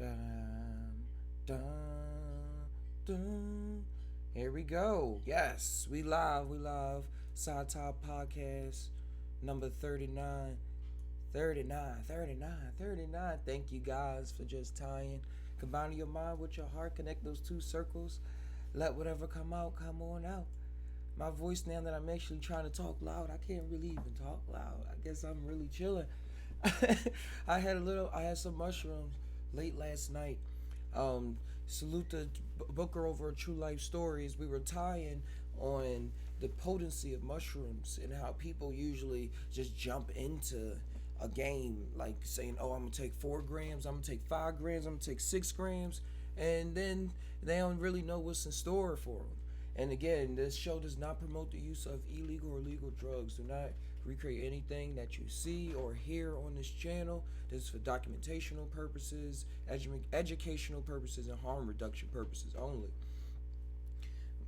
Dun, dun, dun. Here we go. Yes, we live. We live. Psy Tai podcast number 39. 39, 39, 39. Thank you guys for just tying, combining your mind with your heart, connect those two circles. Let whatever come out, come on out. My voice now that I'm actually trying to talk loud, I can't really even talk loud. I guess I'm really chilling. I had some mushrooms late last night. Salute to Booker over at True Life Stories. We were tying on the potency of mushrooms and how people usually just jump into a game like saying, "Oh, I'm gonna take 4 grams, I'm gonna take 5 grams, I'm gonna take 6 grams," and then they don't really know what's in store for them. And again, this show does not promote the use of illegal or legal drugs. Do not recreate anything that you see or hear on this channel. This is for documentational purposes, educational purposes, and harm reduction purposes only.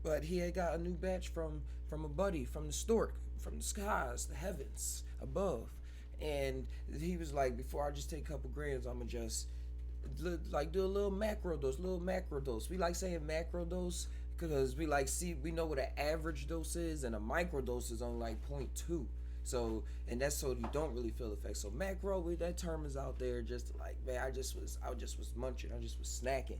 But he had got a new batch from a buddy, from the stork, from the skies, the heavens above, and he was like, before I just take a couple grams, I'ma just like do a little macro dose. We like saying macro dose because we like see we know what an average dose is, and a micro dose is on like point 0.2. So, and that's so you don't really feel the effects. So macro, that term is out there just like, man, I just was munching, I just was snacking.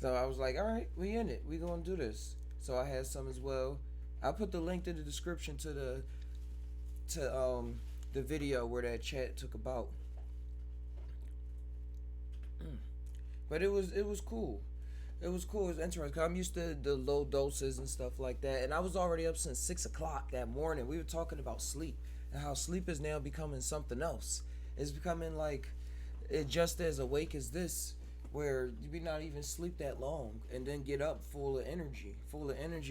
So I was like, all right, we in it, we gonna do this. So I had some as well. I'll put the link in the description to the video where that chat took about. But it was cool. It was cool. It was interesting. 'Cause I'm used to the low doses and stuff like that, and I was already up since 6 o'clock that morning. We were talking about sleep and how sleep is now becoming something else. It's becoming like it just as awake as this, where you be not even sleep that long and then get up full of energy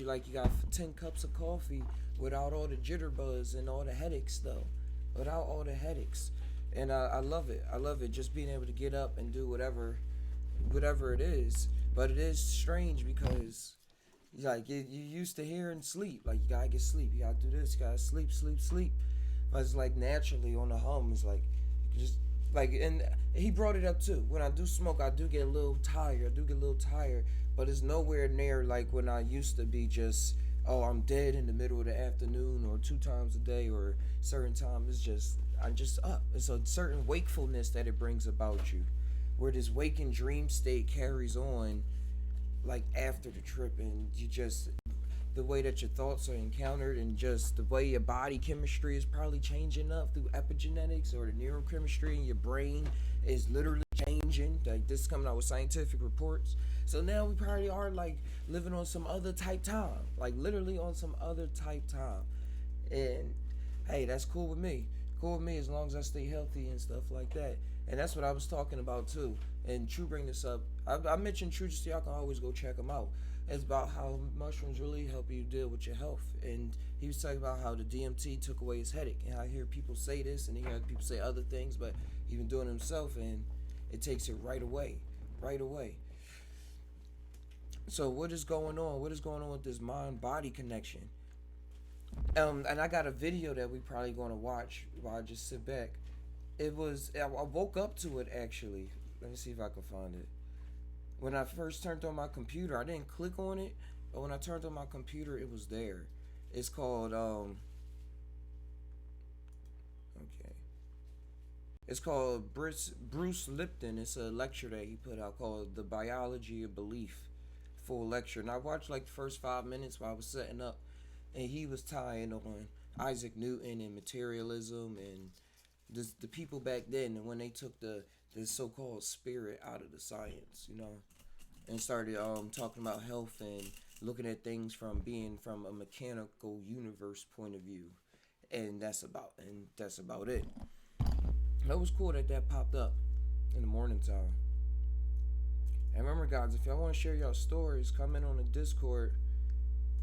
like you got 10 cups of coffee without all the jitterbuzz and all the headaches though, without all the headaches. And I love it. I love it. Just being able to get up and do whatever it is. But it is strange because like you used to hearing sleep, like you gotta get sleep, you gotta do this, you gotta sleep, sleep, sleep. But it's like naturally on the hum, it's like just like, and he brought it up too. When I do smoke, I do get a little tired. I do get a little tired, but it's nowhere near like when I used to be just, oh, I'm dead in the middle of the afternoon or 2 times a day or certain times. It's just I'm just up. It's a certain wakefulness that it brings about you, where this waking dream state carries on like after the trip, and you just the way that your thoughts are encountered and just the way your body chemistry is probably changing up through epigenetics, or the neurochemistry in your brain is literally changing. Like this is coming out with scientific reports. So now we probably are like living on some other type time, like literally on some other type time. And hey, that's cool with me. Cool with me as long as I stay healthy and stuff like that. And that's what I was talking about too. And True bring this up. I mentioned True just so y'all can always go check him out. It's about how mushrooms really help you deal with your health. And he was talking about how the DMT took away his headache. And I hear people say this and I hear people say other things, but he's been doing it himself and it takes it right away. Right away. So what is going on? What is going on with this mind body connection? And I got a video that we probably gonna watch while I just sit back. I woke up to it actually. Let me see if I can find it. When I first turned on my computer, I didn't click on it, but when I turned on my computer, it was there. It's called okay. It's called Bruce Lipton. It's a lecture that he put out called "The Biology of Belief," full lecture. And I watched like the first 5 minutes while I was setting up, and he was tying on Isaac Newton and materialism and the people back then, and when they took the so-called spirit out of the science, and started talking about health and looking at things from being from a mechanical universe point of view, and that's about it. That was cool that popped up in the morning time. And remember, guys, if y'all want to share y'all stories, comment on the Discord.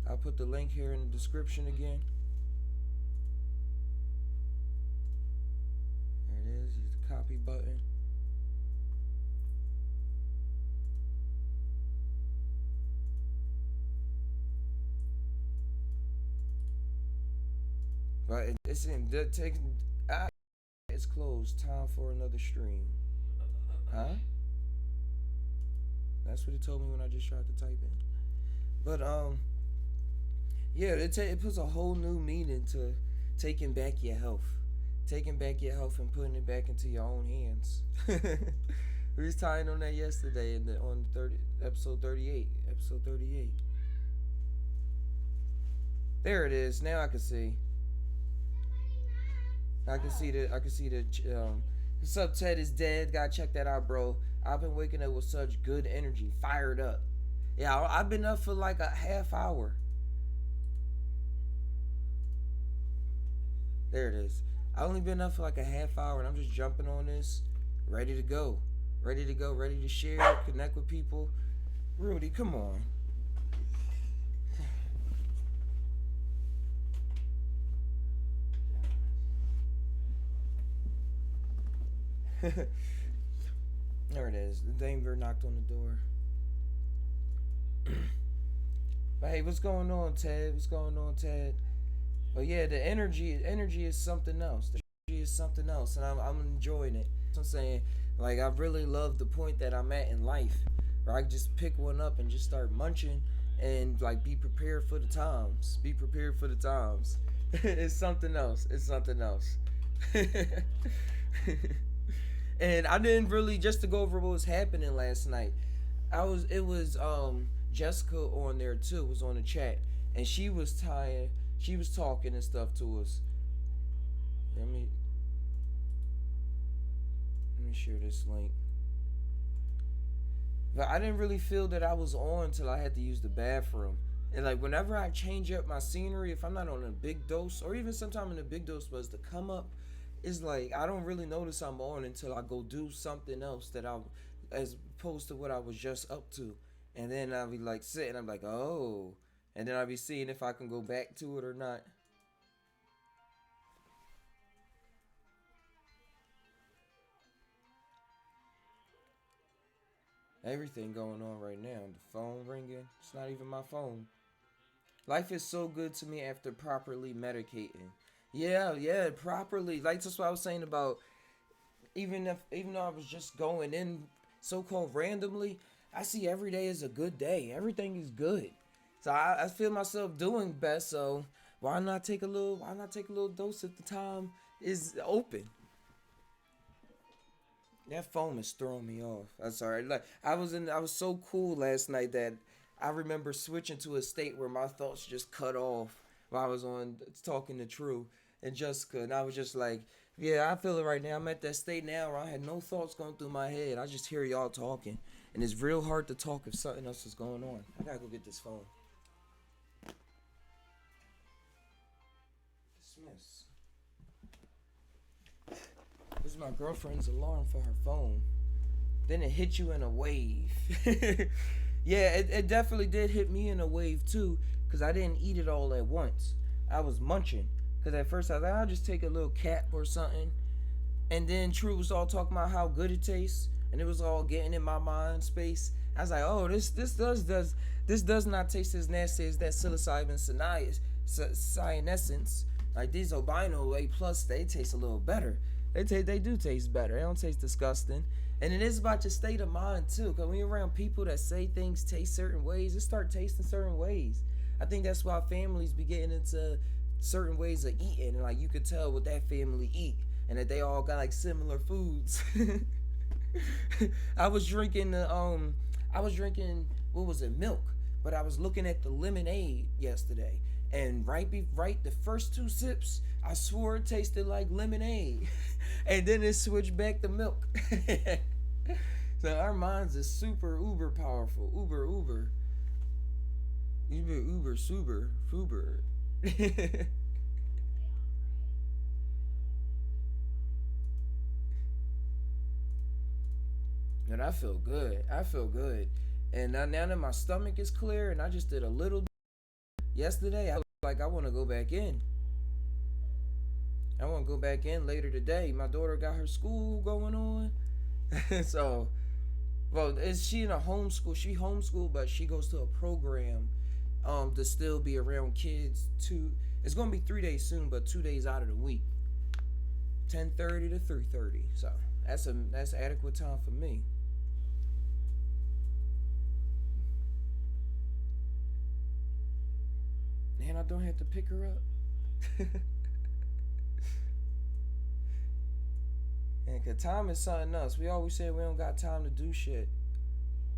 I'll put the link here in the description again. There it is. Use the copy button. But it's in it's closed. Time for another stream. Huh? That's what it told me when I just tried to type in. But yeah, it puts a whole new meaning to taking back your health, taking back your health and putting it back into your own hands. We was tying on that yesterday on 30 episode 38, episode 38. There it is. Now I can see. I can see the what's up, Ted is dead. Gotta check that out, bro. I've been waking up with such good energy, fired up. Yeah, I've been up for like a half hour. There it is. I only been up for like a half hour, and I'm just jumping on this, ready to go, ready to go, ready to share, connect with people. Rudy, come on. There it is. The Denver knocked on the door. But hey, what's going on, Ted? What's going on, Ted? But yeah, the energy is something else. The energy is something else, and I'm enjoying it. So I'm saying, like, I really love the point that I'm at in life, where I can just pick one up and just start munching, and like be prepared for the times. Be prepared for the times. It's something else. It's something else. And I didn't really, just to go over what was happening last night. It was Jessica on there too, was on the chat, and she was talking and stuff to us. Let me let me share this link. But I didn't really feel that I was on till I had to use the bathroom. And like whenever I change up my scenery, if I'm not on a big dose, or even sometime in a big dose was to come up, it's like I don't really notice I'm on until I go do something else that I, as opposed to what I was just up to. And then I'll be like sitting, I'm like, oh. And then I'll be seeing if I can go back to it or not. Everything going on right now. The phone ringing. It's not even my phone. Life is so good to me after properly medicating. Yeah, yeah, properly. Like that's what I was saying about even though I was just going in so called randomly, I see every day is a good day. Everything is good. So I feel myself doing best. So why not take a little dose if the time is open? That foam is throwing me off. I'm sorry. Like I was so cool last night that I remember switching to a state where my thoughts just cut off while I was on talking to True and Jessica, and I was just like, yeah, I feel it right now. I'm at that state now where I had no thoughts going through my head. I just hear y'all talking, and it's real hard to talk if something else is going on. I gotta go get this phone. Dismiss. This is my girlfriend's alarm for her phone. Then it hit you in a wave. Yeah, it definitely did hit me in a wave too, because I didn't eat it all at once. I was munching. Because at first I was like, I'll just take a little cap or something. And then True was all talking about how good it tastes. And it was all getting in my mind space. I was like, oh, this does not taste as nasty as that psilocybin cyanescence. Like these albino A plus, they taste a little better. They do taste better. They don't taste disgusting. And it is about your state of mind too. Cause when you're around people that say things taste certain ways, it start tasting certain ways. I think that's why families be getting into certain ways of eating, and like you could tell what that family eat, and that they all got like similar foods. I was drinking I was drinking, what was it, milk, but I was looking at the lemonade yesterday, and right the first two sips, I swore it tasted like lemonade, and then it switched back to milk. So our minds is super uber powerful, uber super fuber. And I feel good. I feel good. And now that my stomach is clear, and I just did a little yesterday, I was like, I want to go back in. I want to go back in later today. My daughter got her school going on. So, well, is she in a homeschool? She homeschooled, but she goes to a program to still be around kids. It's going to be 3 days soon, but 2 days out of the week. 10:30 to 3:30. So, that's adequate time for me. I don't have to pick her up. And cause time is something else. We always say we don't got time to do shit.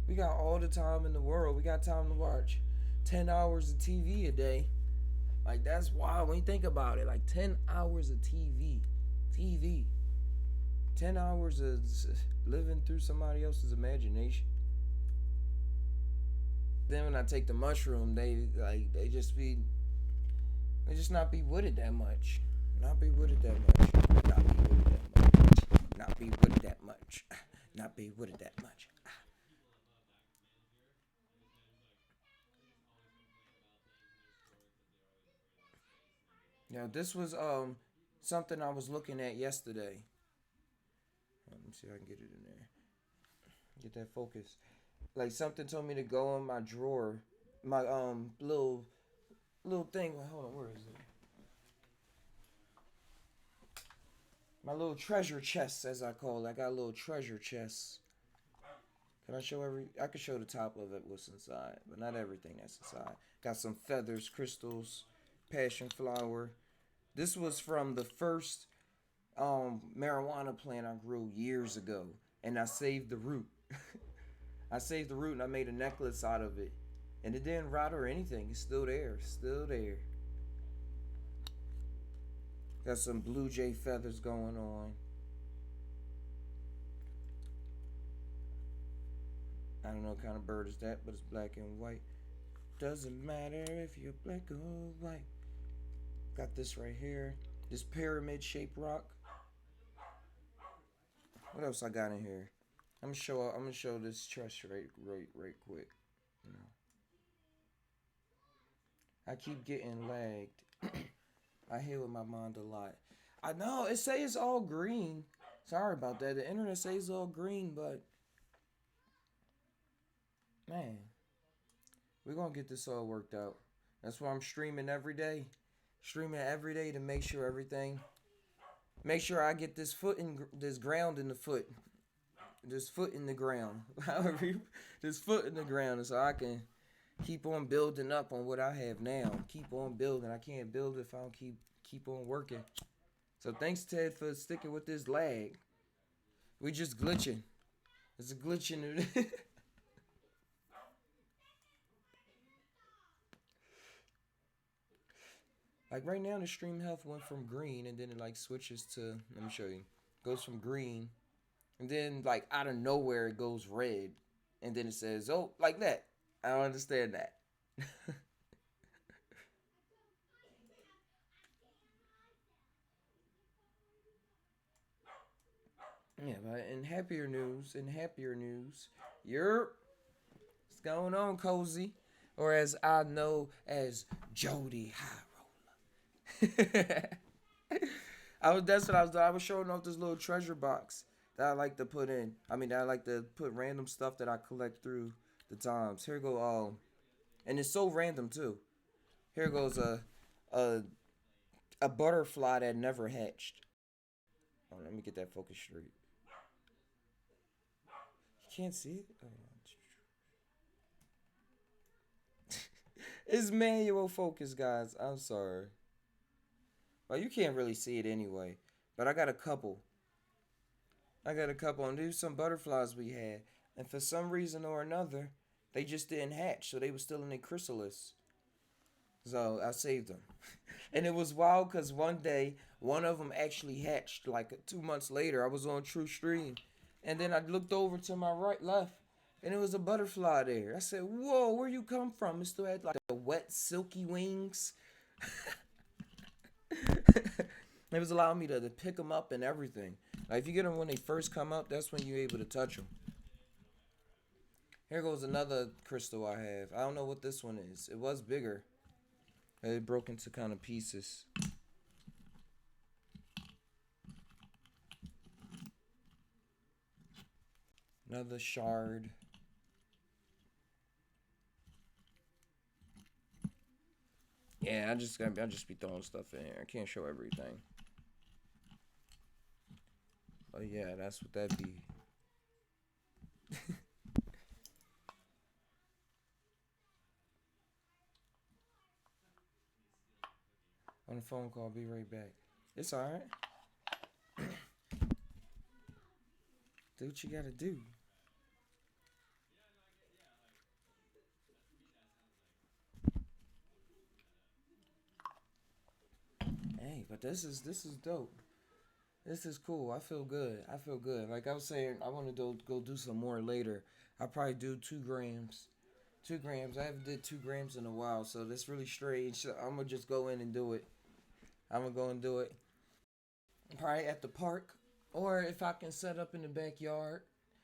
We got all the time in the world. We got time to watch 10 hours of TV a day. Like, that's wild when you think about it. Like, 10 hours of TV. TV. 10 hours of living through somebody else's imagination. Then when I take the mushroom, they just not be with it that much. Not be with it that much. Not be with it that much. Not be with it that much. Not be with it that much. Yeah, this was something I was looking at yesterday. Let me see if I can get it in there. Get that focus. Like, something told me to go in my drawer, my little thing. Hold on, where is it? My little treasure chest, as I call it. I got a little treasure chest. Can I show every? I could show the top of it what's inside, but not everything that's inside. Got some feathers, crystals, passion flower. This was from the first marijuana plant I grew years ago, and I saved the root. I saved the root and I made a necklace out of it, and it didn't rot or anything. It's still there, still there. Got some blue jay feathers going on. I don't know what kind of bird is that, but it's black and white. Doesn't matter if you're black or white. Got this right here. This pyramid shaped rock. What else I got in here? I'm gonna show this chest right quick. You know, I keep getting lagged. I hear with my mind a lot. I know it says it's all green. Sorry about that. The internet says it's all green, but man, we're gonna get this all worked out. That's why I'm streaming every day. Streaming every day to make sure everything. Make sure I get this foot in this ground in the foot. This foot in the ground. This foot in the ground, so I can keep on building up on what I have now. Keep on building. I can't build if I don't keep on working. So thanks, Ted, for sticking with this lag. We just glitching. It's a glitch in it. Like right now, the stream health went from green and then it like switches to. Let me show you. Goes from green and then like out of nowhere it goes red and then it says, "Oh, like that." I don't understand that. Yeah, but in happier news, you're what's going on, Cozy, or as I know as Jody High. I was that's what I was doing. I was showing off this little treasure box that I like to put in. I mean, that I like to put random stuff that I collect through the times. Here go and it's so random too. Here goes a a butterfly that never hatched. Oh, let me get that focus straight. You can't see it. Oh. It's manual focus, guys. I'm sorry. Well, you can't really see it anyway. But I got a couple. I got a couple. And there's some butterflies we had. And for some reason or another, they just didn't hatch. So they were still in their chrysalis. So I saved them. And it was wild because one day, one of them actually hatched. Like 2 months later, I was on True Stream. And then I looked over to my right, left. And it was a butterfly there. I said, "Whoa, where you come from?" It still had like the wet, silky wings. It was allowing me to pick them up and everything. Like if you get them when they first come up, that's when you're able to touch them. Here goes another crystal I have. I don't know what this one is. It was bigger. It broke into kind of pieces. Another shard. Yeah, I just be throwing stuff in here. I can't show everything. But yeah, that's what that be. on a phone call. Be right back. It's all right. Do what you gotta do. Hey, but this is dope. This is cool. I feel good. I feel good. Like I was saying, I want to go do some more later. I probably do 2 grams. 2 grams. I haven't did 2 grams in a while, so that's really strange. So I'm gonna just go in and do it. I'm gonna go and do it. Probably at the park, or if I can set up in the backyard.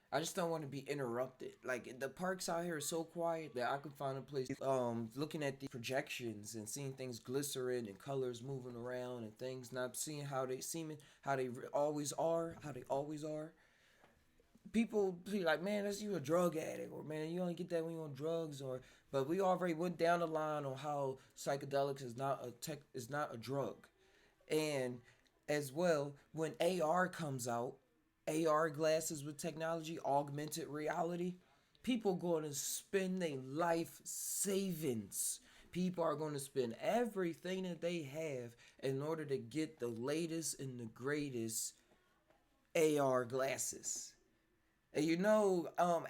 I just don't want to be interrupted. Like the parks out here are so quiet that I could find a place. Looking at the projections and seeing things glistering and colors moving around and things, not seeing how they always are, how they always are. People be like, man, that's you a drug addict, or man, you only get that when you're on drugs, or. But we already went down the line on how psychedelics is not a drug. And as well, when AR comes out, AR glasses with technology, augmented reality, people going to spend their life savings. People are going to spend everything that they have in order to get the latest and the greatest AR glasses. And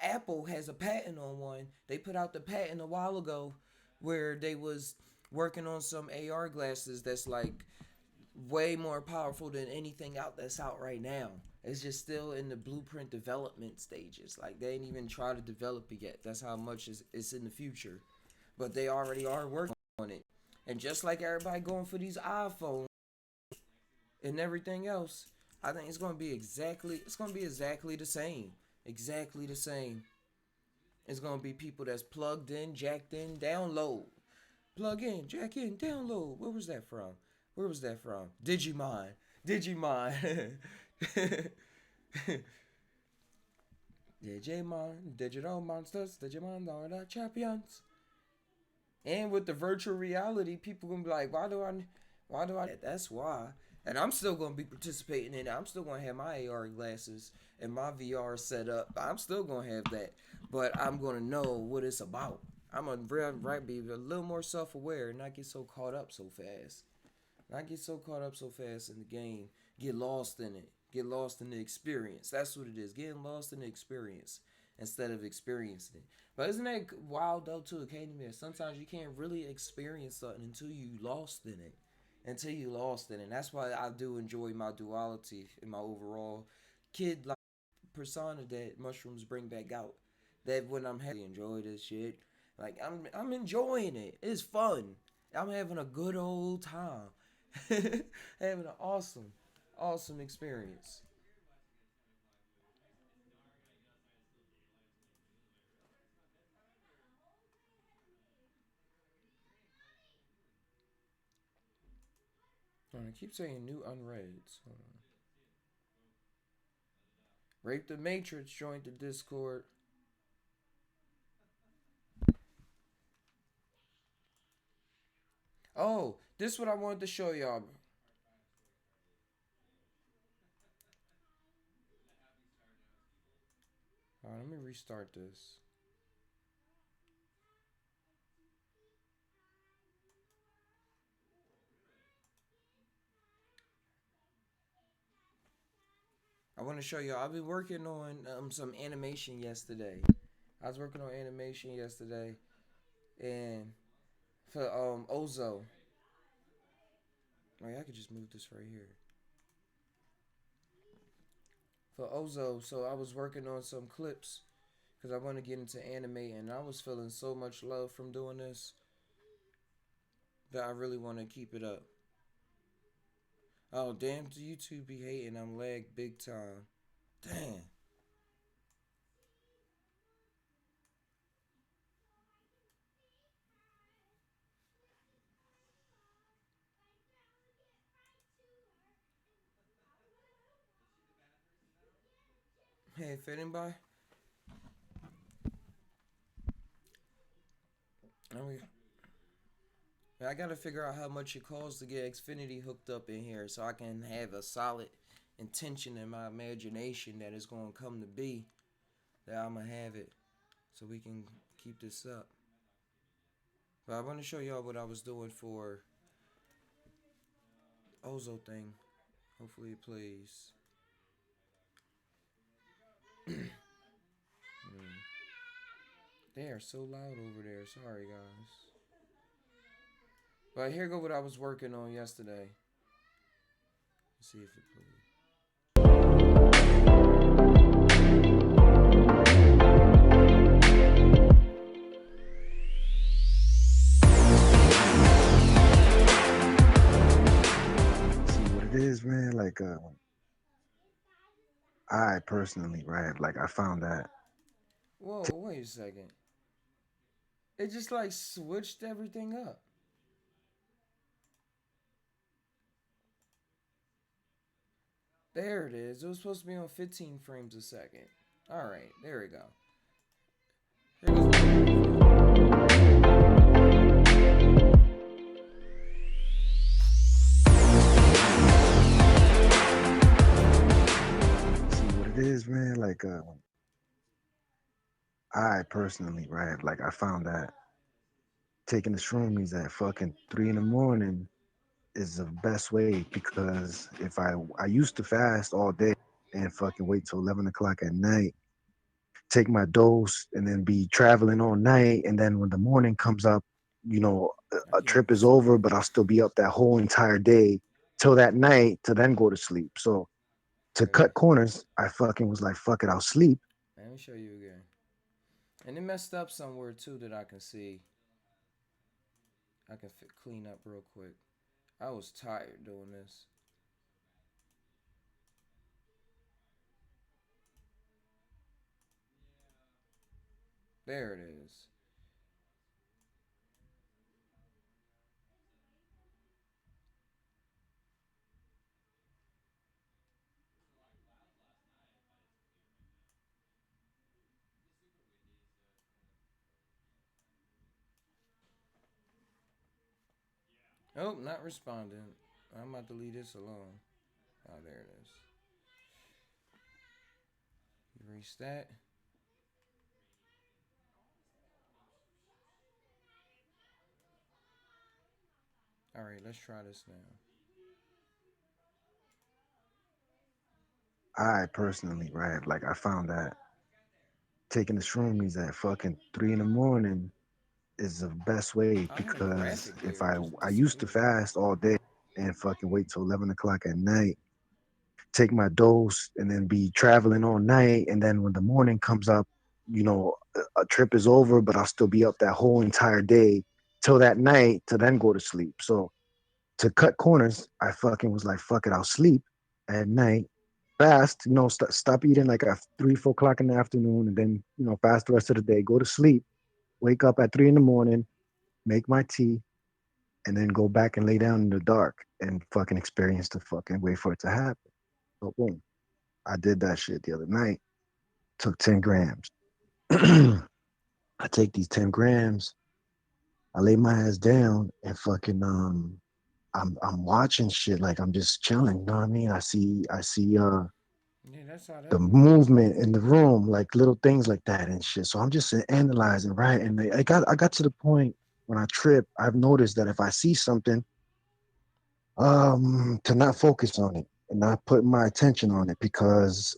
Apple has a patent on one. They put out the patent a while ago where they was working on some AR glasses that's like way more powerful than anything out that's out right now. It's just still in the blueprint development stages. Like they ain't even try to develop it yet. That's how much it's in the future. But they already are working on it. And just like everybody going for these iPhones and everything else, I think it's gonna be exactly the same. Exactly the same. It's gonna be people that's plugged in, jacked in, download. Plug in, jack in, download. Where was that from? Where was that from? Digimon. Digimon. Digimon. Digital monsters. Digimon are the champions. And with the virtual reality, people gonna be like, why do I that's why. And I'm still gonna be participating in it. I'm still gonna have my AR glasses and my VR set up. I'm still gonna have that. But I'm gonna know what it's about. I'm gonna be a little more self aware and not get so caught up so fast. Not get so caught up so fast in the game. Get lost in it. Get lost in the experience. That's what it is. Getting lost in the experience instead of experiencing it. But isn't that wild though too? It came to me that sometimes you can't really experience something until you lost in it. Until you lost in it. And that's why I do enjoy my duality in my overall kid like persona that mushrooms bring back out. That when I'm happy, enjoy this shit. Like I'm enjoying it. It's fun. I'm having a good old time. Having an awesome experience. I keep saying new unreads. Hold on. Rape the Matrix joined the Discord. Oh, this is what I wanted to show y'all. Let me restart this. I want to show y'all. I've been working on some animation yesterday. I was working on animation yesterday, and for Ozo. Oh yeah, I could just move this right here. For Ozo, so I was working on some clips because I want to get into animating. And I was feeling so much love from doing this that I really want to keep it up. Oh damn, YouTube be hating. I'm lag big time. Damn. Hey, if anybody, I gotta figure out how much it costs to get Xfinity hooked up in here so I can have a solid intention in my imagination that it's gonna come to be that I'm gonna have it so we can keep this up. But I want to show y'all what I was doing for Ozo thing. Hopefully it plays. They are so loud over there. Sorry, guys. But here go what I was working on yesterday. Let's see if it plays. See what it is, man. Like, I personally, right? Like, I found that. Whoa, wait a second. It just like switched everything up. There it is. It was supposed to be on 15 frames a second. Alright, there we go. Here goes what I'm See what it is, man. Like, I personally, right? Like, I found that taking the shroomies at fucking 3 in the morning is the best way because if I used to fast all day and fucking wait till 11 o'clock at night, take my dose, and then be traveling all night, and then when the morning comes up, a getting trip is over, fucking. but I'll still be up that whole entire day till that night to then go to sleep. So to Okay, cut corners, I fucking was like, fuck it, I'll sleep. let me show you again. And it messed up somewhere too that I can see. I can clean up real quick. I was tired doing this. There it is. Oh, not responding. I'm about to leave this alone. Oh, there it is. Erase that. All right, let's try this now. I personally, right, like I found that taking the shroomies at fucking 3 in the morning is the best way I had a because graphic if there. It just I used to disappeared. fast all day and fucking wait till 11 o'clock at night, take my dose, and then be traveling all night, and then when the morning comes up, a trip is over, but I'll still be up that whole entire day till that night to then go to sleep. So to cut corners, I fucking was like, fuck it, I'll sleep at night, fast, stop eating like at 3, 4 o'clock in the afternoon, and then fast the rest of the day, go to sleep, wake up at 3 in the morning, make my tea, and then go back and lay down in the dark and fucking experience the fucking wait for it to happen. So boom, I did that shit the other night. Took 10 grams. I take these 10 grams. I lay my ass down and fucking I'm watching shit like I'm just chilling. You know what I mean? I see Yeah, that's how the that works. movement in the room, like little things like that and shit. So I'm just analyzing, right? And I got to the point when I trip, I've noticed that if I see something, to not focus on it and not put my attention on it because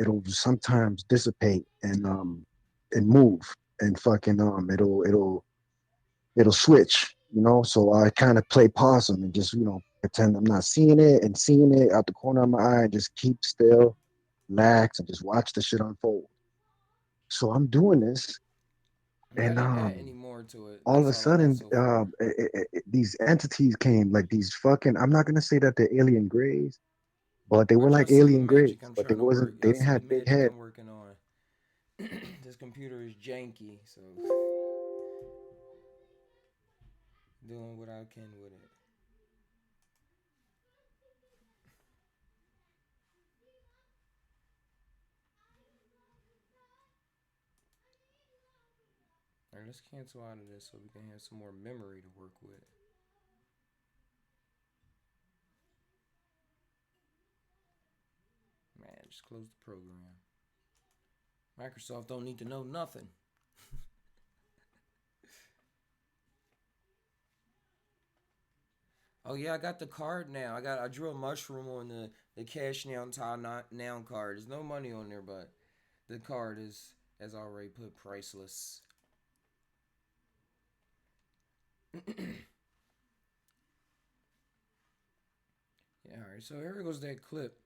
it'll sometimes dissipate and move and fucking it'll switch, so I kind of play possum and just pretend I'm not seeing it and seeing it out the corner of my eye and just keep still, relax, and just watch the shit unfold. So I'm doing this, I and didn't add any more to it. all of That's a all I got sudden, so far. these entities came, like these fucking. I'm not gonna say that they're alien grays, but they were But y'all like see the alien grays, magic I'm but they trying to work. wasn't. They Y'all didn't see the have big magic head. I'm working on. This computer is janky, so doing what I can with it. All right, let's cancel out of this so we can have some more memory to work with. Man, just close the program. Microsoft don't need to know nothing. Oh yeah, I got the card now. I drew a mushroom on the cash now card. There's no money on there, but the card is has already put priceless. Yeah, all right. So here goes that clip.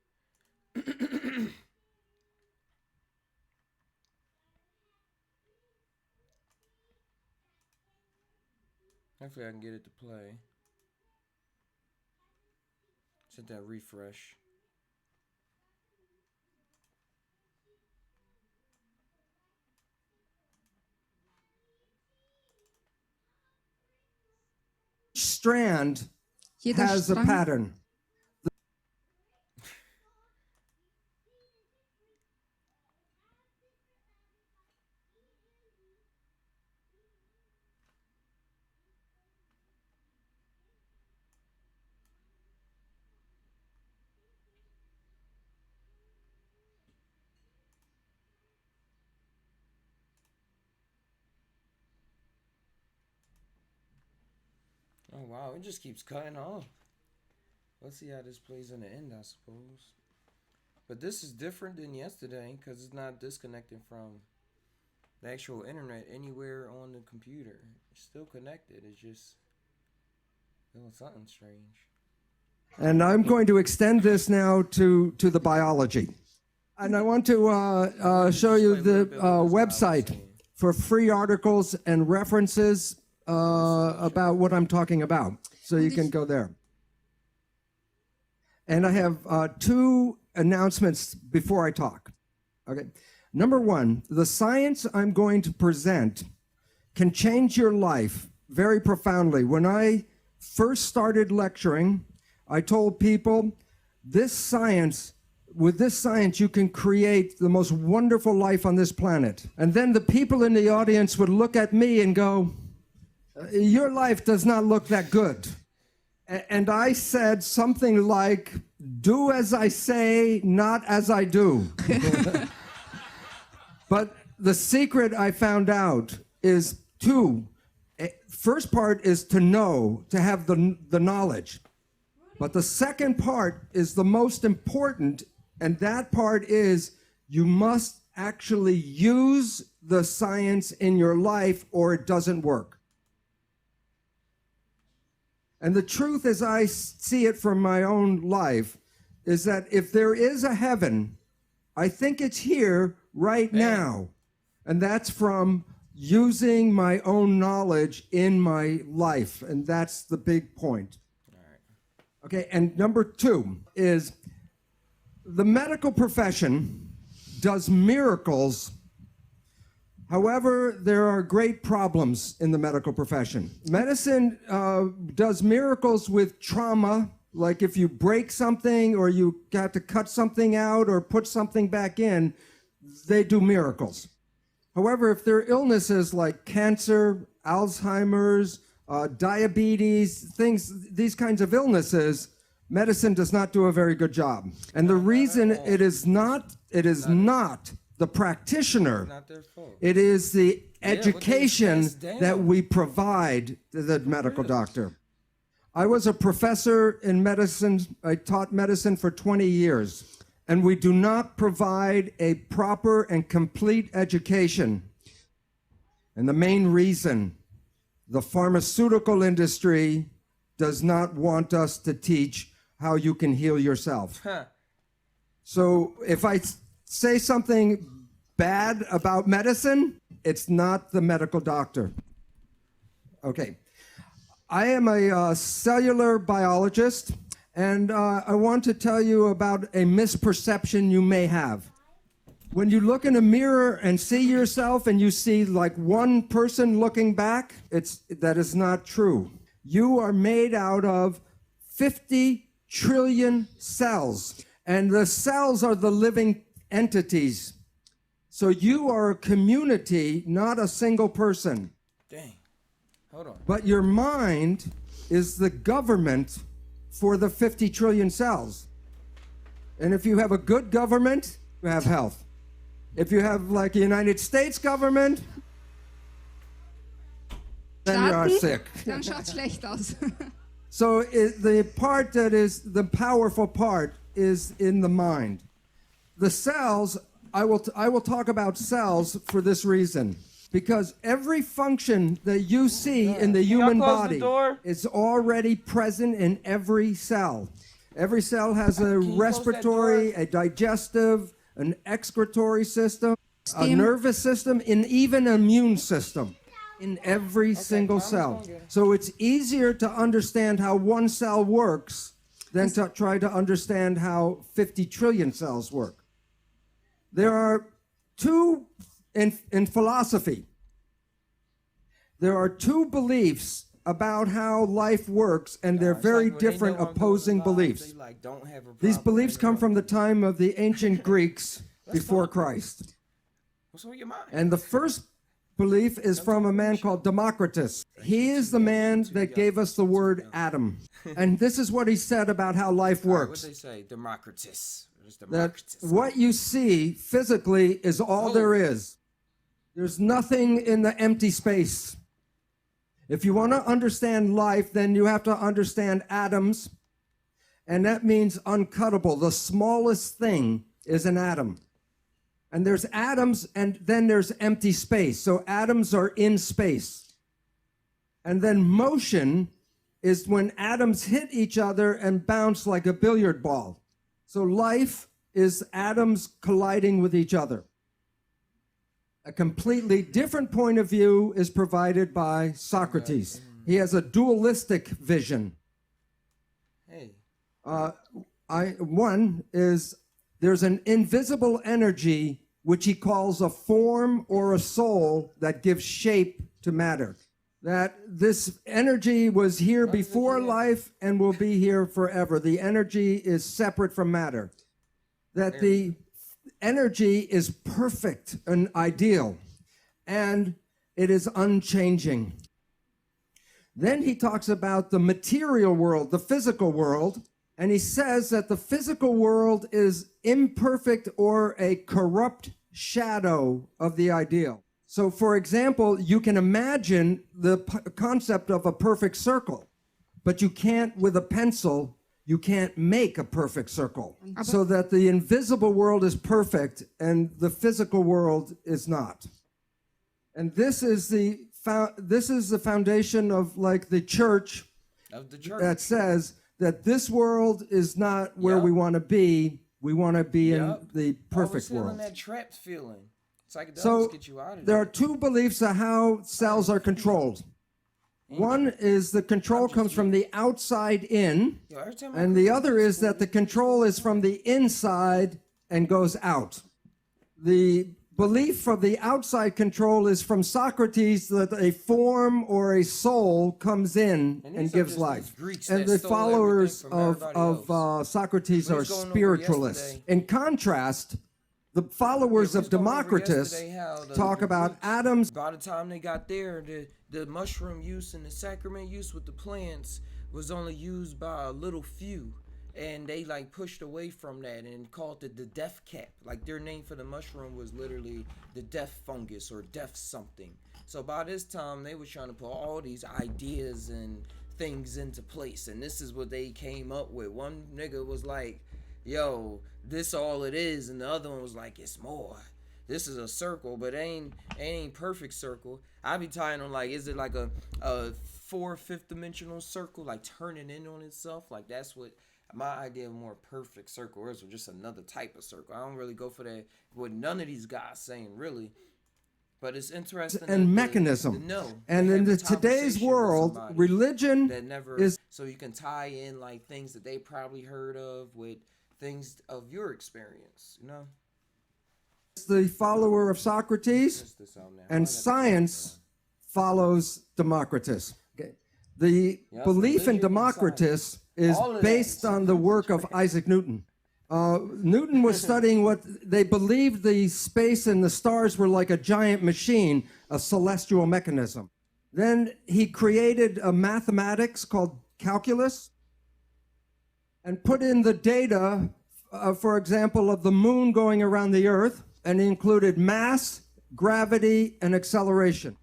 Hopefully I can get it to play. Set that refresh. Strand Jeder has a Strang pattern. Oh wow, it just keeps cutting off. Let's see how this plays in the end, I suppose. But this is different than yesterday because it's not disconnected from the actual internet anywhere on the computer. It's still connected. It's just doing something strange. And I'm going to extend this now to the biology. And I want to show you the website for free articles and references about what I'm talking about. So you can go there. And I have two announcements before I talk. Okay. Number one, the science I'm going to present can change your life very profoundly. When I first started lecturing, I told people, with this science, you can create the most wonderful life on this planet. And then the people in the audience would look at me and go, your life does not look that good. And I said something like, do as I say, not as I do. But the secret I found out is two. First part is to know, to have the knowledge. But the second part is the most important, and that part is you must actually use the science in your life or it doesn't work. And the truth as I see it from my own life is that if there is a heaven, I think it's here right now. And that's from using my own knowledge in my life. And that's the big point. Okay, and number two is the medical profession does miracles. However, there are great problems in the medical profession. Medicine does miracles with trauma, like if you break something or you got to cut something out or put something back in, they do miracles. However, if there are illnesses like cancer, Alzheimer's, diabetes, these kinds of illnesses, medicine does not do a very good job. And the reason it is not the practitioner, Not their fault. it is the Yeah, what they education passed down. that we provide to the medical doctor. I was a professor in medicine. I taught medicine for 20 years. And we do not provide a proper and complete education. And the main reason, the pharmaceutical industry does not want us to teach how you can heal yourself. Huh. So if I say something bad about medicine, it's not the medical doctor. Okay. I am a cellular biologist, and I want to tell you about a misperception you may have. When you look in a mirror and see yourself and you see like one person looking back, that is not true. You are made out of 50 trillion cells, and the cells are the living entities. So you are a community, not a single person. Dang. Hold on. But your mind is the government for the 50 trillion cells. And if you have a good government, you have health. If you have like the United States government, then you are Staaten, sick. dann schaut's schlecht aus. So the part that is the powerful part is in the mind. The cells, I will talk about cells for this reason. Because every function that you see in the human body is already present in every cell. Every cell has a respiratory, a digestive, an excretory system, a nervous system, and even an immune system in every single cell. So it's easier to understand how one cell works than to try to understand how 50 trillion cells work. There are two, in philosophy, there are two beliefs about how life works, and they're very different opposing beliefs. These beliefs come from the time of the ancient Greeks before Christ. What's on your mind? And the first belief is from a man called Democritus. He is the man that gave us the word atom. And this is what he said about how life works. What they say, Democritus. That what you see physically is all there is. There's nothing in the empty space. If you want to understand life, then you have to understand atoms, and that means uncuttable. The smallest thing is an atom. And there's atoms, and then there's empty space. So atoms are in space. And then motion is when atoms hit each other and bounce like a billiard ball. So life is atoms colliding with each other. A completely different point of view is provided by Socrates. He has a dualistic vision. One is there's an invisible energy which he calls a form or a soul that gives shape to matter. That this energy was here before life and will be here forever. The energy is separate from matter. That the energy is perfect and ideal, and it is unchanging. Then he talks about the material world, the physical world, and he says that the physical world is imperfect or a corrupt shadow of the ideal. So, for example, you can imagine the concept of a perfect circle, but you can't, with a pencil, you can't make a perfect circle. So that the invisible world is perfect and the physical world is not. And this is the foundation of like the church, that says that this world is not where we want to be. We want to be in the perfect world. That trapped feeling. So get you out of there are two beliefs of how cells are controlled. One is the control comes from the outside in, and the other is that the control is from the inside and goes out. The belief of the outside control is from Socrates, that a form or a soul comes in and gives life. And the followers of Socrates are spiritualists. In contrast, the followers of Democritus talk about atoms. By the time they got there, the mushroom use and the sacrament use with the plants was only used by a little few. And they like pushed away from that and called it the death cap. Like their name for the mushroom was literally the death fungus or death something. So by this time, they were trying to put all these ideas and things into place. And this is what they came up with. One nigga was like, yo, this all it is, and the other one was like, it's more. This is a circle, but it ain't perfect circle. I be tying on like, is it like a 4/5 dimensional circle, like turning in on itself? Like that's what my idea of more perfect circle is, or just another type of circle. I don't really go for that. What none of these guys saying really. But it's interesting. And mechanism. And in today's world, religion is so you can tie in like things that they probably heard of with things of your experience, you know? The follower of Socrates, and science follows Democritus. Okay. The belief in Democritus is based on the work of Isaac Newton. Newton was studying what they believed the space and the stars were like a giant machine, a celestial mechanism. Then he created a mathematics called calculus and put in the data, for example, of the moon going around the earth, and he included mass, gravity, and acceleration.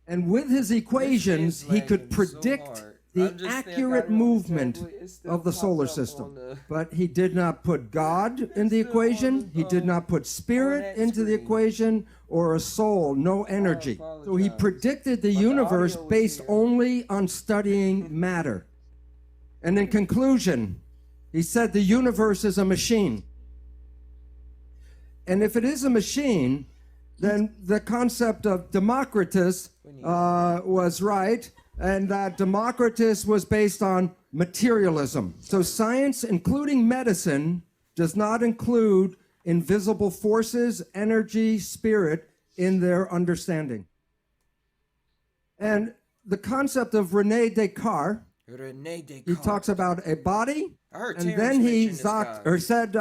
And with his equations, he could predict the I'm just saying, I accurate got it wrong movement exactly. It still of the pops solar up system. on the- But he did not put God in the still on equation. the, He did not put spirit that into the screen. equation or a soul, no energy. So he apologize. predicted the But the universe audio was based here. only on studying matter. And in conclusion, he said the universe is a machine. And if it is a machine, then the concept of Democritus was right, and that Democritus was based on materialism. So science, including medicine, does not include invisible forces, energy, spirit in their understanding. And the concept of René Descartes, René Descartes. he talks about a body, I heard and Terrence then he mention this guy. said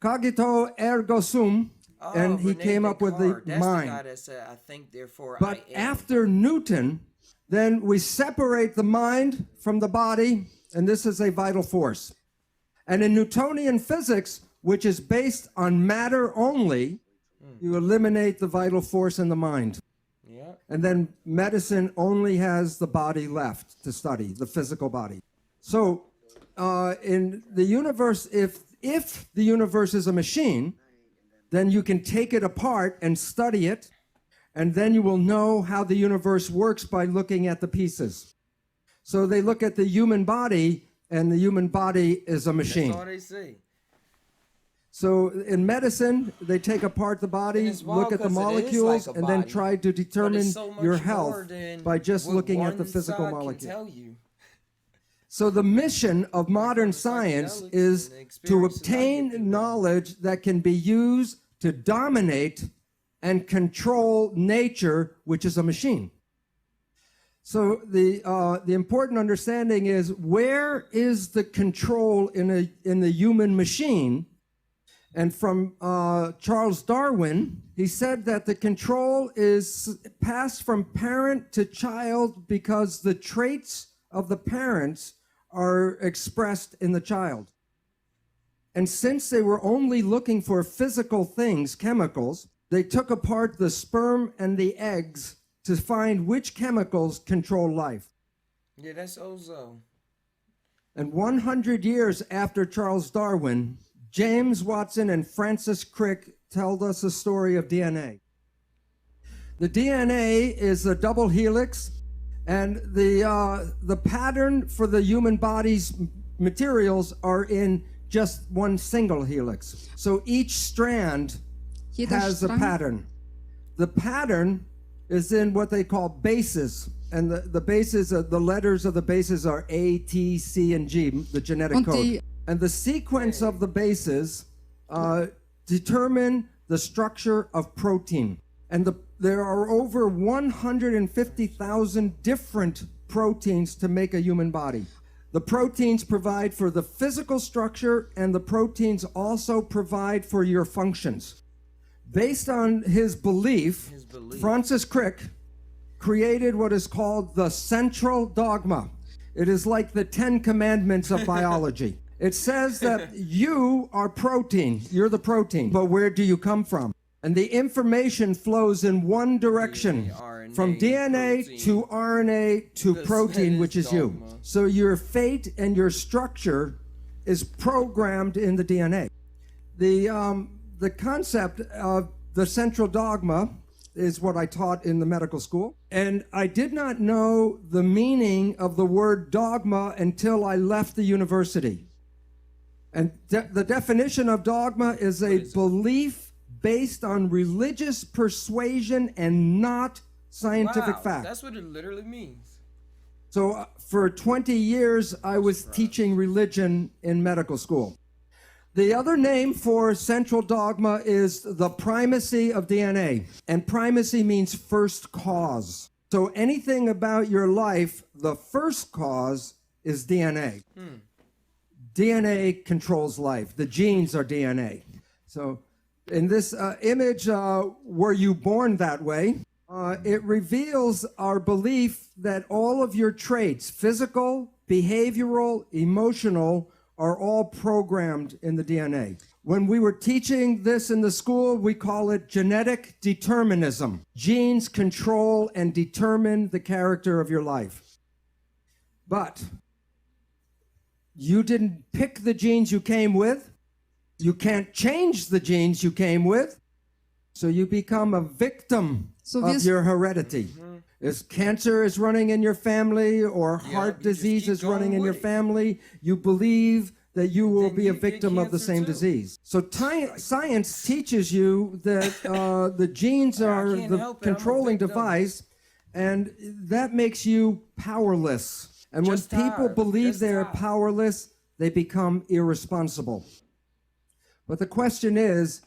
cogito ergo sum, and he René came up with the Descartes. That's mind. the guy that said, I think, therefore But I am. after Newton, then we separate the mind from the body, and this is a vital force. And in Newtonian physics, which is based on matter only, you eliminate the vital force in the mind. Yeah. And then medicine only has the body left to study, the physical body. So in the universe, if the universe is a machine, then you can take it apart and study it, and then you will know how the universe works by looking at the pieces. So they look at the human body, and the human body is a machine. That's all they say. So in medicine, they take apart the body, it's wild look at the 'cause it is molecules, like a and then body, try to But determine it's so much your more health than by just what looking at the one physical side can molecule. tell you. So the mission of modern the science psychedelics is and the to experiences I get obtain through them. knowledge that can be used to dominate and control nature, which is a machine. So the important understanding is, where is the control in the human machine? And from Charles Darwin, he said that the control is passed from parent to child because the traits of the parents are expressed in the child. And since they were only looking for physical things, chemicals, they took apart the sperm and the eggs to find which chemicals control life. Yeah, that's Ozo. And 100 years after Charles Darwin, James Watson and Francis Crick told us the story of DNA. The DNA is a double helix, and the pattern for the human body's materials are in just one single helix. So each strand Jeder has a Strang pattern. The pattern is in what they call bases. And the bases, the letters of the bases are A, T, C, and G, the genetic Und code. die- And the sequence of the bases determine the structure of protein. And there are over 150,000 different proteins to make a human body. The proteins provide for the physical structure, and the proteins also provide for your functions. Based on his belief, Francis Crick created what is called the central dogma. It is like the 10 commandments of biology. It says that you are protein. You're the protein. But where do you come from? And the information flows in one direction, DNA, from DNA protein. to RNA to This protein, is which is you. dogma. So your fate and your structure is programmed in the DNA. The concept of the central dogma is what I taught in the medical school. And I did not know the meaning of the word dogma until I left the university. And the definition of dogma is a belief based on religious persuasion and not scientific Wow, fact. that's what it literally means. So for 20 years, I was teaching religion in medical school. The other name for central dogma is the primacy of DNA. And primacy means first cause. So anything about your life, the first cause is DNA. DNA controls life. The genes are DNA. So in this image, were you born that way? It reveals our belief that all of your traits, physical, behavioral, emotional, are all programmed in the DNA. When we were teaching this in the school, we call it genetic determinism. Genes control and determine the character of your life. But you didn't pick the genes you came with. You can't change the genes you came with. So you become a victim of your heredity. If cancer is running in your family or heart disease is running in your family, you believe that you will be a victim of the same disease. So science teaches you that the genes are the controlling device, and that makes you powerless. And when people believe they're powerless, they become irresponsible. But the question is,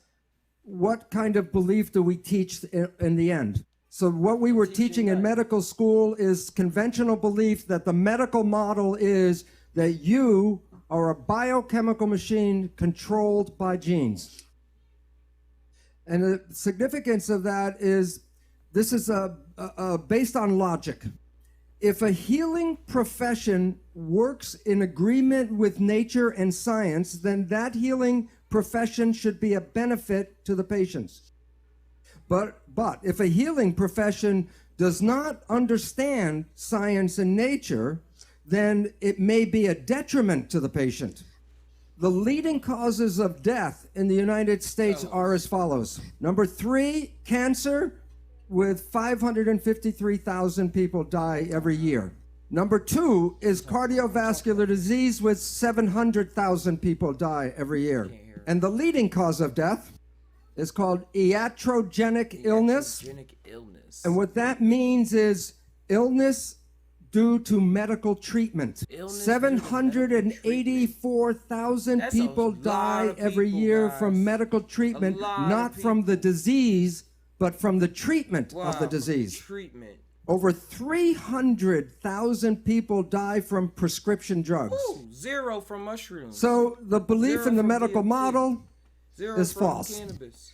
what kind of belief do we teach in the end? So what we were teaching in medical school is conventional belief that the medical model is that you are a biochemical machine controlled by genes. And the significance of that is this is based on logic. If a healing profession works in agreement with nature and science, then that healing profession should be a benefit to the patients. But if a healing profession does not understand science and nature, then it may be a detriment to the patient. The leading causes of death in the United States are as follows. Number 3, cancer, with 553,000 people die every year. Number 2 is cardiovascular disease, with 700,000 people die every year. And the leading cause of death is called iatrogenic illness. And what that means is illness due to medical treatment. 784,000 people die every year from medical treatment, not from the disease, but from the treatment of the disease. Over 300,000 people die from prescription drugs. Ooh, 0 from mushrooms. So the belief in the medical model is false. Cannabis.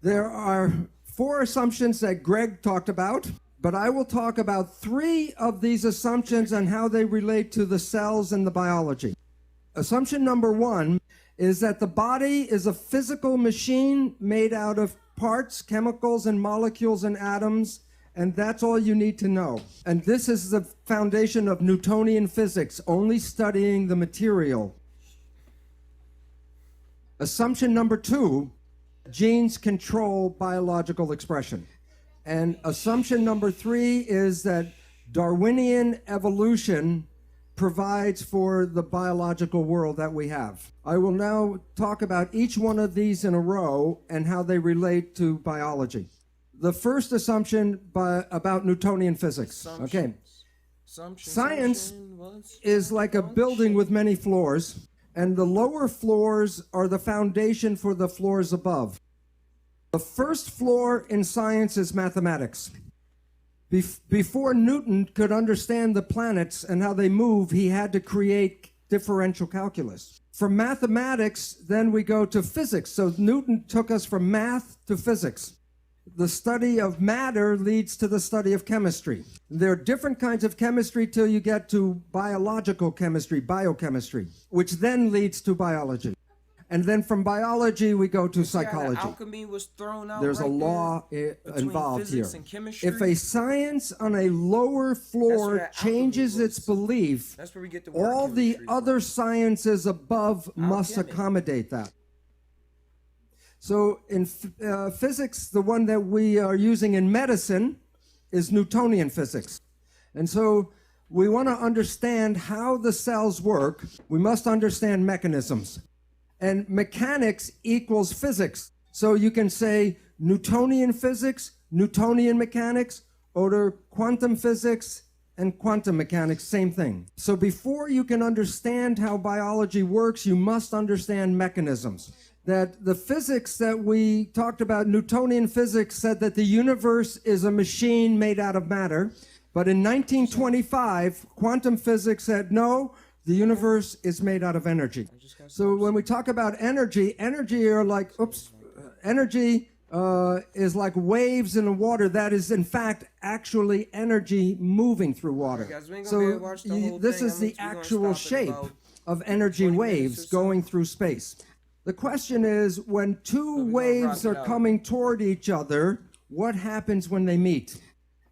There are 4 assumptions that Greg talked about, but I will talk about 3 of these assumptions and how they relate to the cells and the biology. Assumption number 1 is that the body is a physical machine made out of parts, chemicals, and molecules and atoms, and that's all you need to know. And this is the foundation of Newtonian physics, only studying the material. Assumption number 2, genes control biological expression. And assumption number 3 is that Darwinian evolution provides for the biological world that we have. I will now talk about each one of these in a row and how they relate to biology. The first assumption about Newtonian physics. Okay. Science is like a building with many floors, and the lower floors are the foundation for the floors above. The first floor in science is mathematics. Before Newton could understand the planets and how they move, he had to create differential calculus. From mathematics, then we go to physics. So Newton took us from math to physics. The study of matter leads to the study of chemistry. There are different kinds of chemistry till you get to biological chemistry, biochemistry, which then leads to biology. And then from biology, we go to psychology. Alchemy was thrown out. There's a law involved here. If a science on a lower floor changes its belief, all the other sciences above must accommodate that. So in physics, the one that we are using in medicine is Newtonian physics. And so we want to understand how the cells work. We must understand mechanisms. And mechanics equals physics. So you can say Newtonian physics, Newtonian mechanics, or quantum physics and quantum mechanics, same thing. So before you can understand how biology works, you must understand mechanisms. That the physics that we talked about, Newtonian physics, said that the universe is a machine made out of matter. But in 1925, quantum physics said, no, the universe is made out of energy. So when we talk about energy, energy is like waves in the water. That is, in fact, actually energy moving through water. So this is the actual shape of energy waves going through space. The question is, when 2 waves are coming toward each other, what happens when they meet?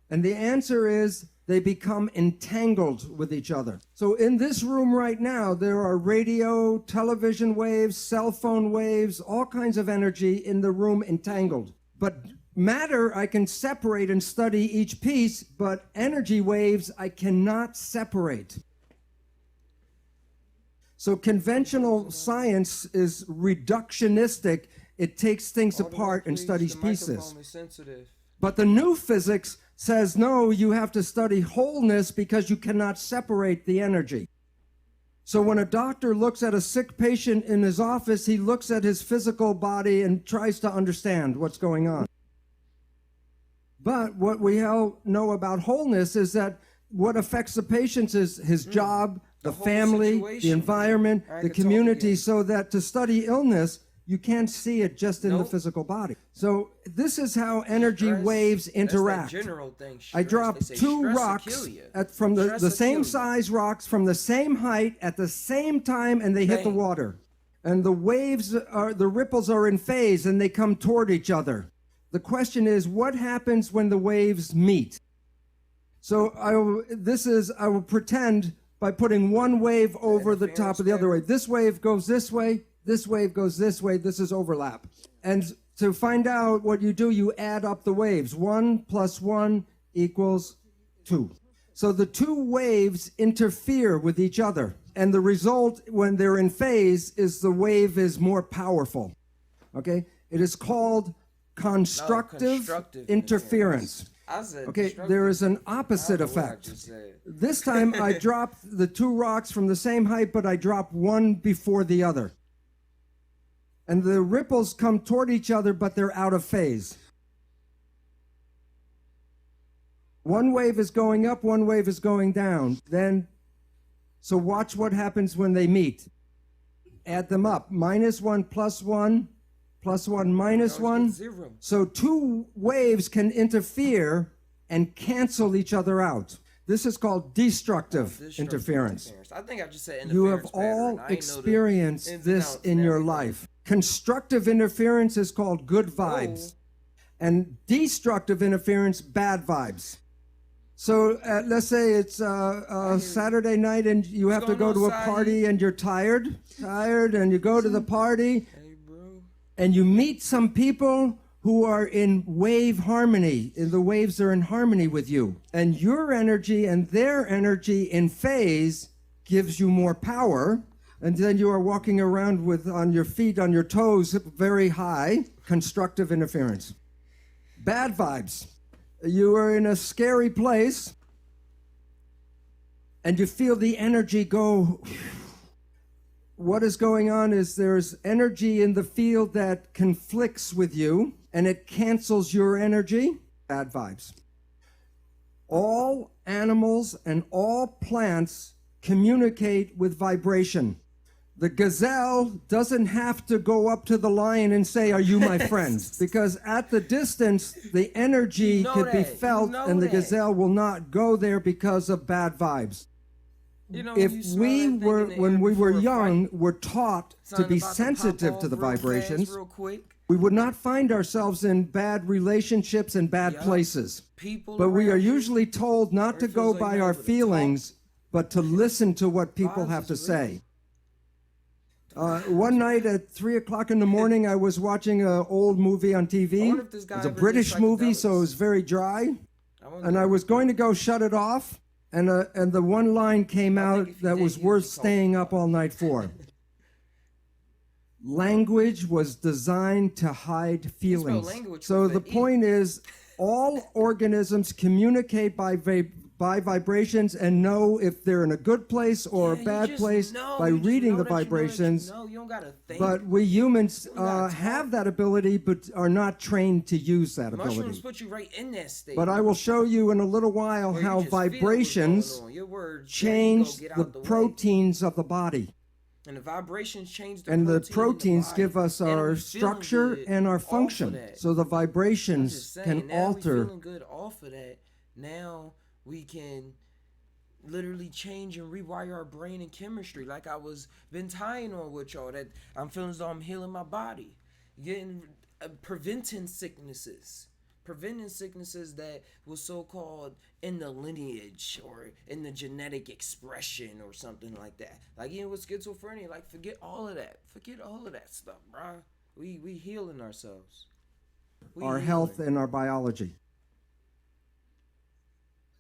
And the answer is, they become entangled with each other. So in this room right now, there are radio, television waves, cell phone waves, all kinds of energy in the room entangled. But matter, I can separate and study each piece, but energy waves, I cannot separate. So conventional science is reductionistic. It takes things apart and studies pieces. But the new physics says, no, you have to study wholeness because you cannot separate the energy. So when a doctor looks at a sick patient in his office, he looks at his physical body and tries to understand what's going on. But what we all know about wholeness is that what affects the patient is his job, the family, the environment, the community, so that to study illness, you can't see it just in the physical body. So this is how energy waves interact. I dropped two rocks from the same size rocks from the same height at the same time, and they hit the water. And the waves the ripples are in phase, and they come toward each other. The question is, what happens when the waves meet? So I will pretend by putting one wave over the top of the other wave. This wave goes this way. This wave goes this way. This is overlap. And to find out what you do, you add up the waves. 1 + 1 = 2. So the two waves interfere with each other. And the result, when they're in phase, is the wave is more powerful. Okay? It is called constructive interference. Okay, there is an opposite effect. This time I dropped the two rocks from the same height, but I dropped one before the other. And the ripples come toward each other, but they're out of phase. One wave is going up, one wave is going down. So watch what happens when they meet. Add them up. -1 + 1 + 1 -1. So two waves can interfere and cancel each other out. This is called destructive interference. I think I just said interference. You have all experienced this in your life. Constructive interference is called good vibes. And destructive interference, bad vibes. So let's say it's Saturday night and you have to go to a party and you're tired, and you go to the party and you meet some people who are in wave harmony. And the waves are in harmony with you. And your energy and their energy in phase gives you more power. And then you are walking around on your feet, on your toes, very high, constructive interference. Bad vibes. You are in a scary place, and you feel the energy go. What is going on is there's energy in the field that conflicts with you, and it cancels your energy. Bad vibes. All animals and all plants communicate with vibration. The gazelle doesn't have to go up to the lion and say, "Are you my friend?" Because at the distance, the energy could be felt, and the gazelle will not go there because of bad vibes. If we were, when we were young, were taught to be sensitive to the vibrations, we would not find ourselves in bad relationships and bad places. But we are usually told not to go by our feelings, but to listen to what people have to say. One night at 3 o'clock in the morning, I was watching an old movie on TV. It was a British movie, so it was very dry. And I was going to go shut it off, and the one line came out that was worth staying up all night for. Language was designed to hide feelings. So the point is, all organisms communicate by vibrations and know if they're in a good place or a bad place by reading the vibrations. You don't gotta think. But we humans have that ability, but are not trained to use that ability. Mushrooms put you right in that state. But I will show you in a little while how vibrations change the proteins of the body. And the vibrations change the And the protein in proteins body. give us And our I'm feeling structure good and our off of function. that. So the I'm vibrations just saying, can now alter. we feeling good off of that. Now we can literally change and rewire our brain and chemistry. Like I was been tying on with y'all, that I'm feeling as though I'm healing my body, preventing sicknesses, preventing sicknesses that was so-called in the lineage or in the genetic expression or something like that. Like, even with schizophrenia, like, forget all of that. Forget all of that stuff, bro. We healing ourselves. Our health and our biology.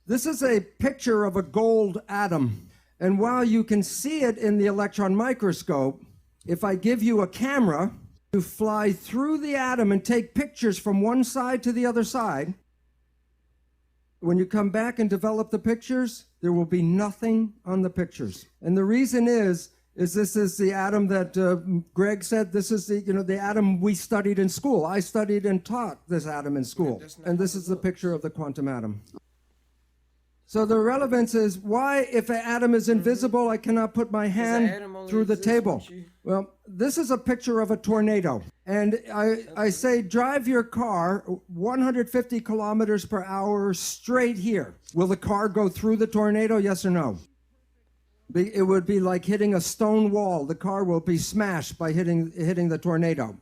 This is a picture of a gold atom. And while you can see it in the electron microscope, if I give you a camera to fly through the atom and take pictures from one side to the other side, when you come back and develop the pictures, there will be nothing on the pictures. And the reason is this is the atom that Greg said, this is the atom we studied in school. I studied and taught this atom in school. And this is the picture of the quantum atom. So the relevance is, why, if an atom is invisible, I cannot put my hand through the table? Well, this is a picture of a tornado. And I say, drive your car 150 kilometers per hour straight here. Will the car go through the tornado, yes or no? It would be like hitting a stone wall. The car will be smashed by hitting the tornado.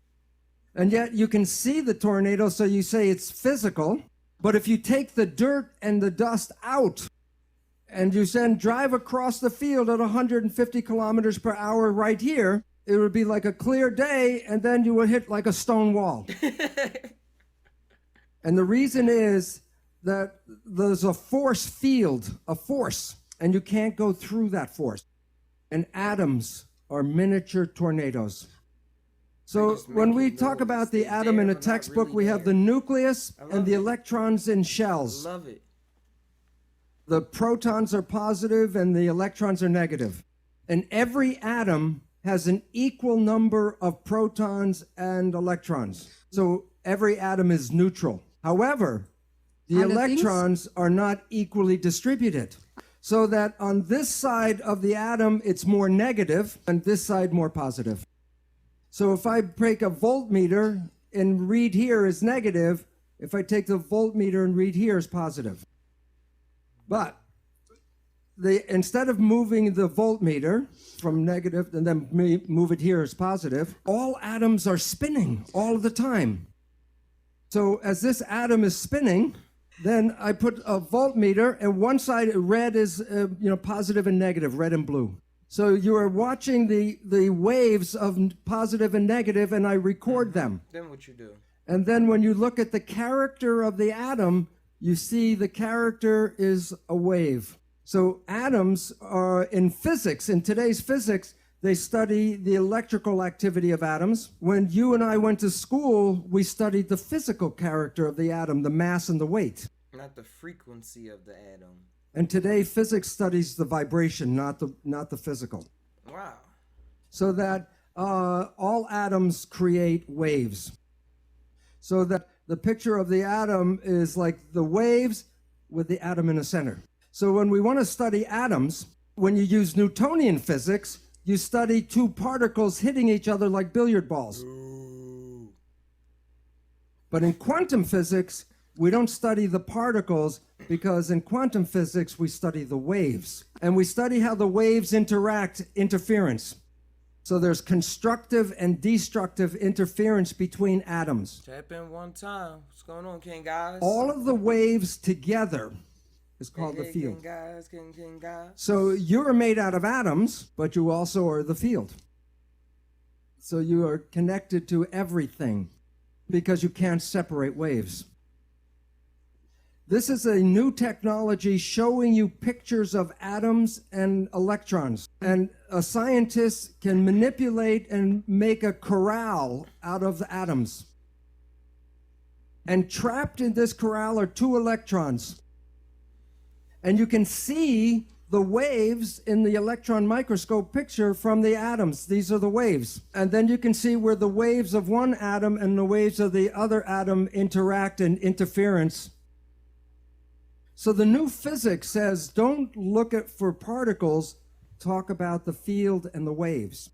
And yet you can see the tornado, so you say it's physical. But if you take the dirt and the dust out and you then drive across the field at 150 kilometers per hour right here, it would be like a clear day, and then you would hit like a stone wall. And the reason is that there's a force field, a force, and you can't go through that force. And atoms are miniature tornadoes. So when we talk about the atom in a textbook, we have the nucleus and the electrons in shells. I love it. The protons are positive and the electrons are negative. And every atom has an equal number of protons and electrons. So every atom is neutral. However, the electrons are not equally distributed. So that on this side of the atom, it's more negative, and this side more positive. So if I break a voltmeter and read here is negative, if I take the voltmeter and read here is positive. But instead of moving the voltmeter from negative and then move it here as positive, all atoms are spinning all the time. So as this atom is spinning, then I put a voltmeter, and one side red is positive and negative, red and blue. So you are watching the waves of positive and negative, and I record them. Then what you do? And then when you look at the character of the atom, you see the character is a wave. So atoms are in physics, in today's physics, they study the electrical activity of atoms. When you and I went to school, we studied the physical character of the atom, the mass and the weight. Not the frequency of the atom. And today, physics studies the vibration, not the physical. Wow. So that all atoms create waves. So that the picture of the atom is like the waves with the atom in the center. So when we want to study atoms, when you use Newtonian physics, you study two particles hitting each other like billiard balls. Ooh. But in quantum physics, we don't study the particles, because in quantum physics, we study the waves. And we study how the waves interact, interference. So there's constructive and destructive interference between atoms. Tap in one time. What's going on, King guys? All of the waves together is called the field. King guys, King guys. So you're made out of atoms, but you also are the field. So you are connected to everything because you can't separate waves. This is a new technology showing you pictures of atoms and electrons. And a scientist can manipulate and make a corral out of the atoms. And trapped in this corral are two electrons. And you can see the waves in the electron microscope picture from the atoms. These are the waves. And then you can see where the waves of one atom and the waves of the other atom interact in interference. So the new physics says, don't look for particles, talk about the field and the waves.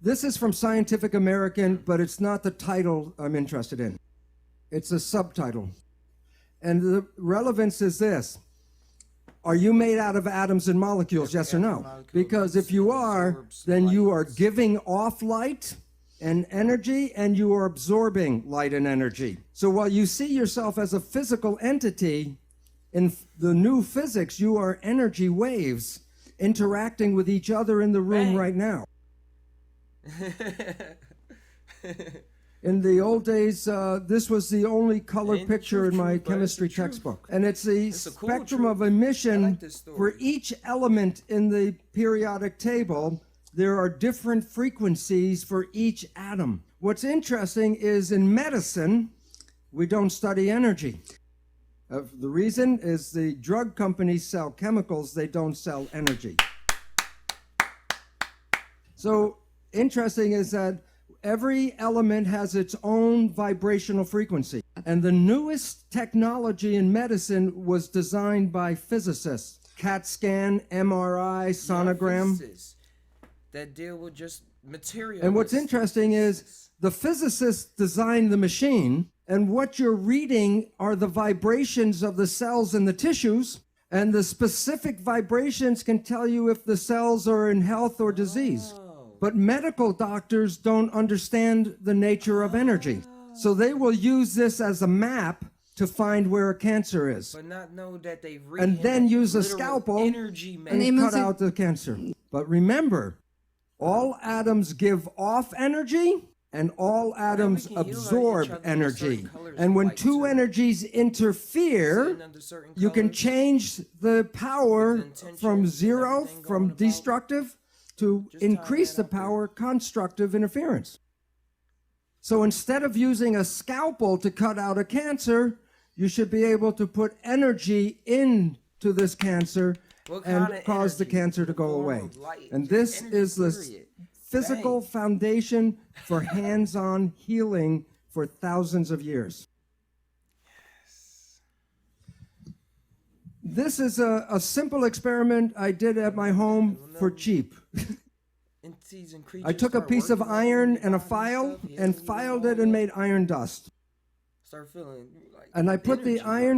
This is from Scientific American, but it's not the title I'm interested in. It's a subtitle. And the relevance is this. Are you made out of atoms and molecules, yes or no? Because if you are, then you are giving off light and energy, and you are absorbing light and energy. So while you see yourself as a physical entity, in the new physics, you are energy waves interacting with each other in the room right now. In the old days, this was the only color picture in my chemistry textbook. And it's the spectrum of emission for each element in the periodic table. There are different frequencies for each atom. What's interesting is in medicine, we don't study energy. The reason is the drug companies sell chemicals, they don't sell energy. So interesting is that every element has its own vibrational frequency. And the newest technology in medicine was designed by physicists. CAT scan, MRI, sonogram. That deal with just material. And what's interesting is the physicists designed the machine, and what you're reading are the vibrations of the cells in the tissues, and the specific vibrations can tell you if the cells are in health or disease. But medical doctors don't understand the nature of energy. So they will use this as a map to find where a cancer is. But not know that they've and then use a scalpel and cut out the cancer. But remember, all atoms give off energy and all atoms absorb energy. And when two energies interfere, you can change the power from zero, from destructive, to increase the power, constructive interference. So instead of using a scalpel to cut out a cancer, you should be able to put energy into this cancer and cause the cancer to go away. And this is the physical foundation for hands-on healing for thousands of years. This is a simple experiment I did at my home for cheap. I took a piece of iron and a file and filed it and made iron dust. And I put the iron